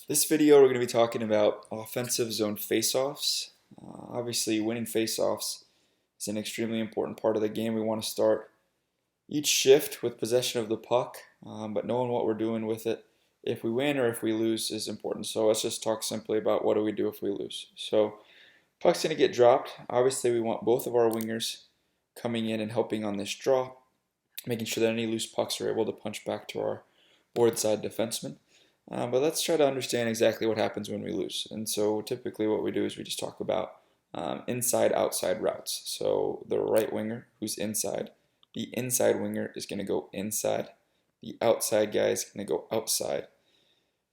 This video we're going to be talking about offensive zone faceoffs. Obviously, winning faceoffs is an extremely important part of the game. We want to start each shift with possession of the puck, but knowing what we're doing with it, if we win or if we lose, is important. So let's just talk simply about what do we do if we lose. So puck's going to get dropped. Obviously, we want both of our wingers coming in and helping on this draw, making sure that any loose pucks are able to punch back to our board side defenseman. But let's try to understand exactly what happens when we lose. And so typically what we do is we just talk about inside-outside routes. So the right winger who's inside, the inside winger is going to go inside. The outside guy is going to go outside.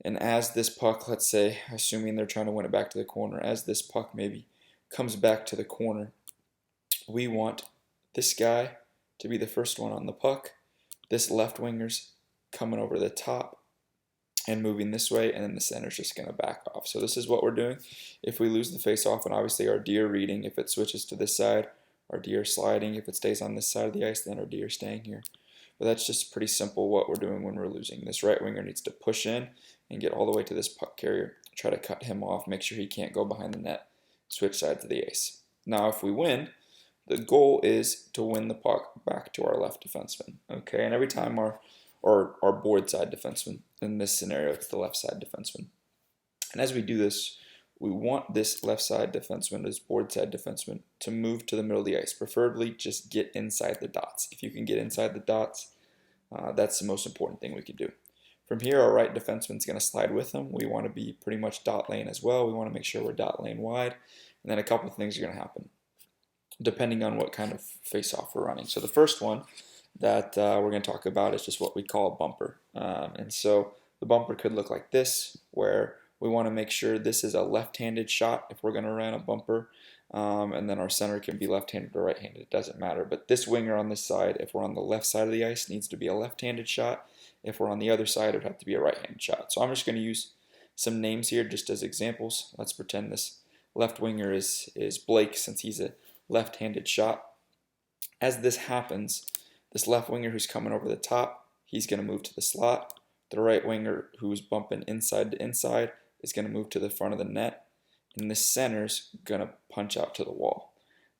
And as this puck, let's say, assuming they're trying to win it back to the corner, as this puck maybe comes back to the corner, we want this guy to be the first one on the puck. This left winger's coming over the top and moving this way, and then the center's just going to back off. So this is what we're doing if we lose the face-off, and obviously our D are reading. If it switches to this side, our D are sliding. If it stays on this side of the ice, then our D are staying here. But that's just pretty simple what we're doing when we're losing. This right winger needs to push in and get all the way to this puck carrier, try to cut him off, make sure he can't go behind the net, switch sides of the ice. Now if we win, the goal is to win the puck back to our left defenseman. Okay, and every time our board side defenseman. In this scenario, it's the left side defenseman. And as we do this, we want this left side defenseman, this board side defenseman, to move to the middle of the ice. Preferably just get inside the dots. If you can get inside the dots, that's the most important thing we could do. From here, our right defenseman's going to slide with him. We want to be pretty much dot lane as well. We want to make sure we're dot lane wide. And then a couple of things are going to happen, depending on what kind of face-off we're running. So the first one that we're going to talk about is just what we call a bumper. And so the bumper could look like this, where we want to make sure this is a left-handed shot if we're going to run a bumper, and then our center can be left-handed or right-handed, it doesn't matter. But this winger on this side, if we're on the left side of the ice, needs to be a left-handed shot. If we're on the other side, it would have to be a right-handed shot. So I'm just going to use some names here just as examples. Let's pretend this left winger is Blake, since he's a left-handed shot. As this happens, this left winger who's coming over the top, he's going to move to the slot. The right winger who's bumping inside to inside is going to move to the front of the net. And the center's going to punch out to the wall.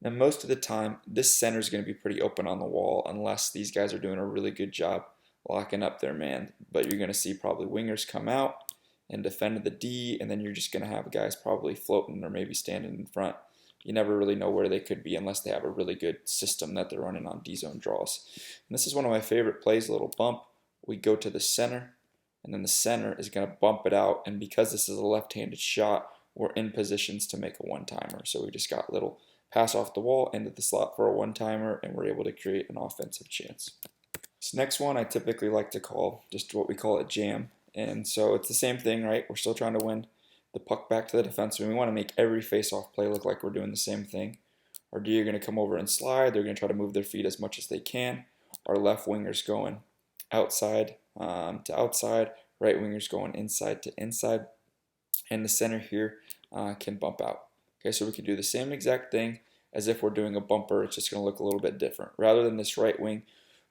Now most of the time, this center's going to be pretty open on the wall unless these guys are doing a really good job locking up their man. But you're going to see probably wingers come out and defend the D, and then you're just going to have guys probably floating or maybe standing in front. You never really know where they could be unless they have a really good system that they're running on D-zone draws. And this is one of my favorite plays, a little bump. We go to the center, and then the center is going to bump it out. And because this is a left-handed shot, we're in positions to make a one-timer. So we just got a little pass off the wall into the slot for a one-timer, and we're able to create an offensive chance. This next one I typically like to call just what we call a jam. And so it's the same thing, right? We're still trying to win the puck back to the defenseman. We want to make every face-off play look like we're doing the same thing. Our D are going to come over and slide. They're going to try to move their feet as much as they can. Our left winger's going outside to outside. Right winger's going inside to inside. And the center here can bump out. Okay, so we can do the same exact thing as if we're doing a bumper. It's just going to look a little bit different. Rather than this right wing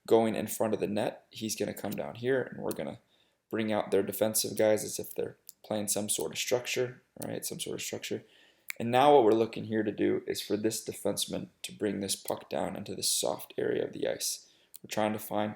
going in front of the net, he's going to come down here, and we're going to bring out their defensive guys as if they're playing some sort of structure, right? Some sort of structure. And now what we're looking here to do is for this defenseman to bring this puck down into the soft area of the ice. We're trying to find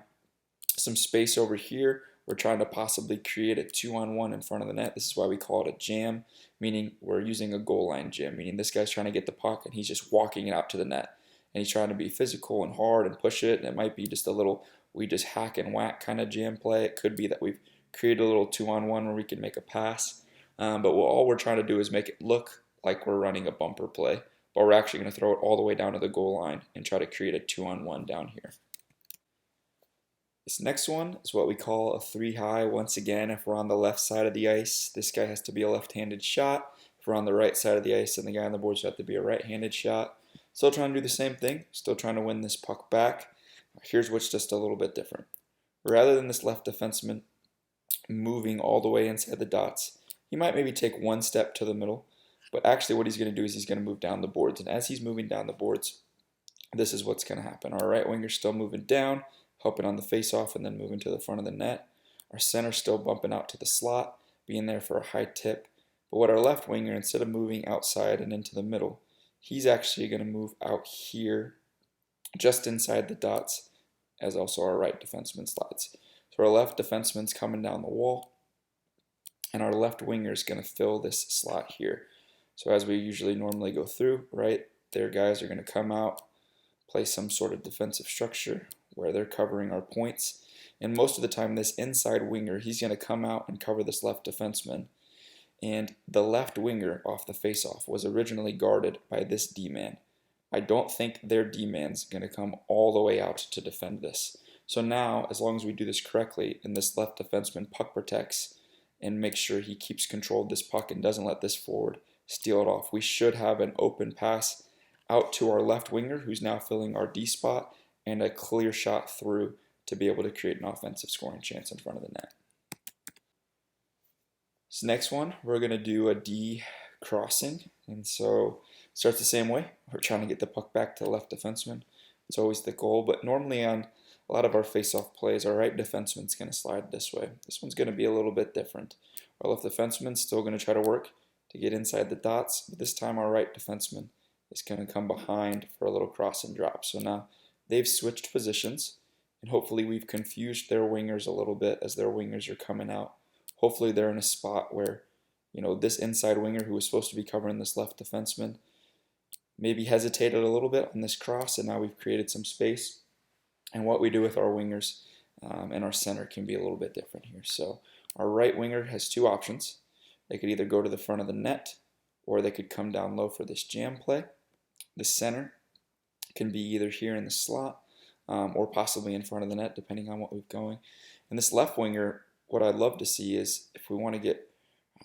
some space over here. We're trying to possibly create a 2-on-1 in front of the net. This is why we call it a jam, meaning we're using a goal line jam, meaning this guy's trying to get the puck and he's just walking it out to the net. And he's trying to be physical and hard and push it. And it might be just a little, we just hack and whack kind of jam play. It could be that we've create a little 2-on-1 where we can make a pass. But all we're trying to do is make it look like we're running a bumper play, but we're actually going to throw it all the way down to the goal line and try to create a 2-on-1 down here. This next one is what we call a 3-high. Once again, if we're on the left side of the ice, this guy has to be a left-handed shot. If we're on the right side of the ice, then the guy on the board should have to be a right-handed shot. Still trying to do the same thing, still trying to win this puck back. Here's what's just a little bit different. Rather than this left defenseman moving all the way inside the dots, he might maybe take one step to the middle, but actually what he's going to do is he's going to move down the boards. And as he's moving down the boards, this is what's going to happen. Our right winger's still moving down, helping on the face-off and then moving to the front of the net. Our center's still bumping out to the slot, being there for a high tip. But what our left winger, instead of moving outside and into the middle, he's actually going to move out here just inside the dots as also our right defenseman slides. So our left defenseman's coming down the wall, and our left winger is going to fill this slot here. So as we usually normally go through, right, their guys are going to come out, play some sort of defensive structure where they're covering our points. And most of the time, this inside winger, he's going to come out and cover this left defenseman. And the left winger off the faceoff was originally guarded by this D-man. I don't think their D-man's going to come all the way out to defend this. So now, as long as we do this correctly, and this left defenseman puck protects and makes sure he keeps control of this puck and doesn't let this forward steal it off, we should have an open pass out to our left winger, who's now filling our D spot, and a clear shot through to be able to create an offensive scoring chance in front of the net. So next one, we're going to do a D crossing, and so it starts the same way. We're trying to get the puck back to the left defenseman. It's always the goal, but normally on a lot of our face-off plays, our right defenseman's going to slide this way. This one's going to be a little bit different. Our left defenseman's still going to try to work to get inside the dots, but this time our right defenseman is going to come behind for a little cross and drop. So now they've switched positions, and hopefully we've confused their wingers a little bit as their wingers are coming out. Hopefully they're in a spot where, this inside winger who was supposed to be covering this left defenseman maybe hesitated a little bit on this cross, and now we've created some space. And what we do with our wingers and our center can be a little bit different here. So our right winger has two options. They could either go to the front of the net, or they could come down low for this jam play. The center can be either here in the slot or possibly in front of the net, depending on what we've going. And this left winger, what I'd love to see is, if we want to get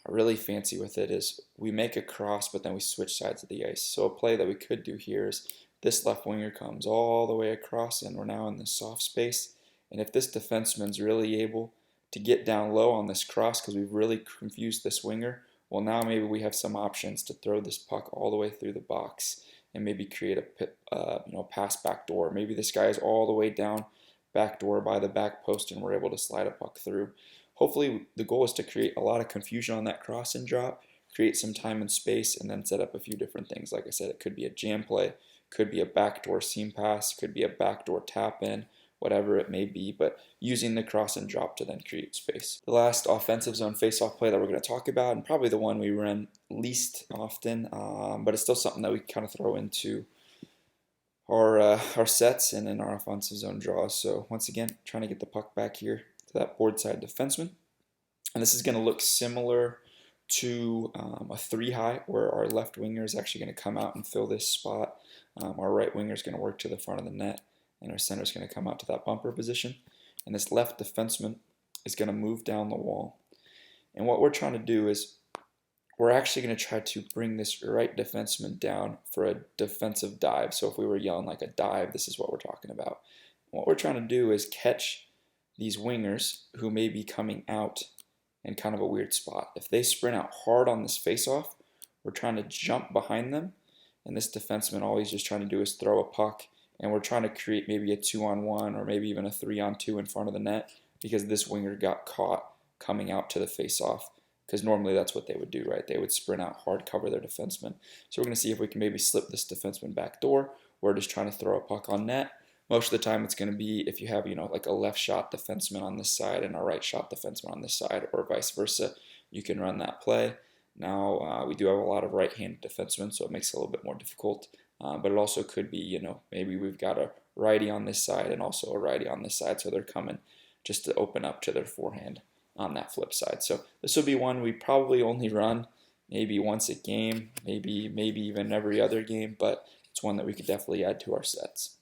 really fancy with it, is we make a cross, but then we switch sides of the ice. So a play that we could do here is this left winger comes all the way across, and we're now in this soft space. And if this defenseman's really able to get down low on this cross, because we've really confused this winger, well, now maybe we have some options to throw this puck all the way through the box and maybe create a pass back door. Maybe this guy is all the way down back door by the back post, and we're able to slide a puck through. Hopefully the goal is to create a lot of confusion on that cross and drop, create some time and space, and then set up a few different things. Like I said, it could be a jam play, could be a backdoor seam pass, could be a backdoor tap in, whatever it may be, but using the cross and drop to then create space. The last offensive zone face-off play that we're going to talk about, and probably the one we run least often, but it's still something that we kind of throw into our sets and in our offensive zone draws. So once again, trying to get the puck back here to that board side defenseman. And this is going to look similar to a 3-high, where our left winger is actually going to come out and fill this spot. Our right winger is going to work to the front of the net, and our center is going to come out to that bumper position. And this left defenseman is going to move down the wall. And what we're trying to do is, we're actually going to try to bring this right defenseman down for a defensive dive. So if we were yelling like a dive, this is what we're talking about. And what we're trying to do is catch these wingers who may be coming out in kind of a weird spot. If they sprint out hard on this face-off, we're trying to jump behind them, and this defenseman, all he's just trying to do is throw a puck, and we're trying to create maybe a 2-on-1 or maybe even a 3-on-2 in front of the net, because this winger got caught coming out to the face-off, because normally that's what they would do, right? They would sprint out hard, cover their defenseman. So we're going to see if we can maybe slip this defenseman back door. We're just trying to throw a puck on net. Most of the time it's going to be if you have, like a left shot defenseman on this side and a right shot defenseman on this side, or vice versa, you can run that play. Now, we do have a lot of right-handed defensemen, so it makes it a little bit more difficult. But it also could be, maybe we've got a righty on this side and also a righty on this side, so they're coming just to open up to their forehand on that flip side. So this will be one we probably only run maybe once a game, maybe even every other game, but it's one that we could definitely add to our sets.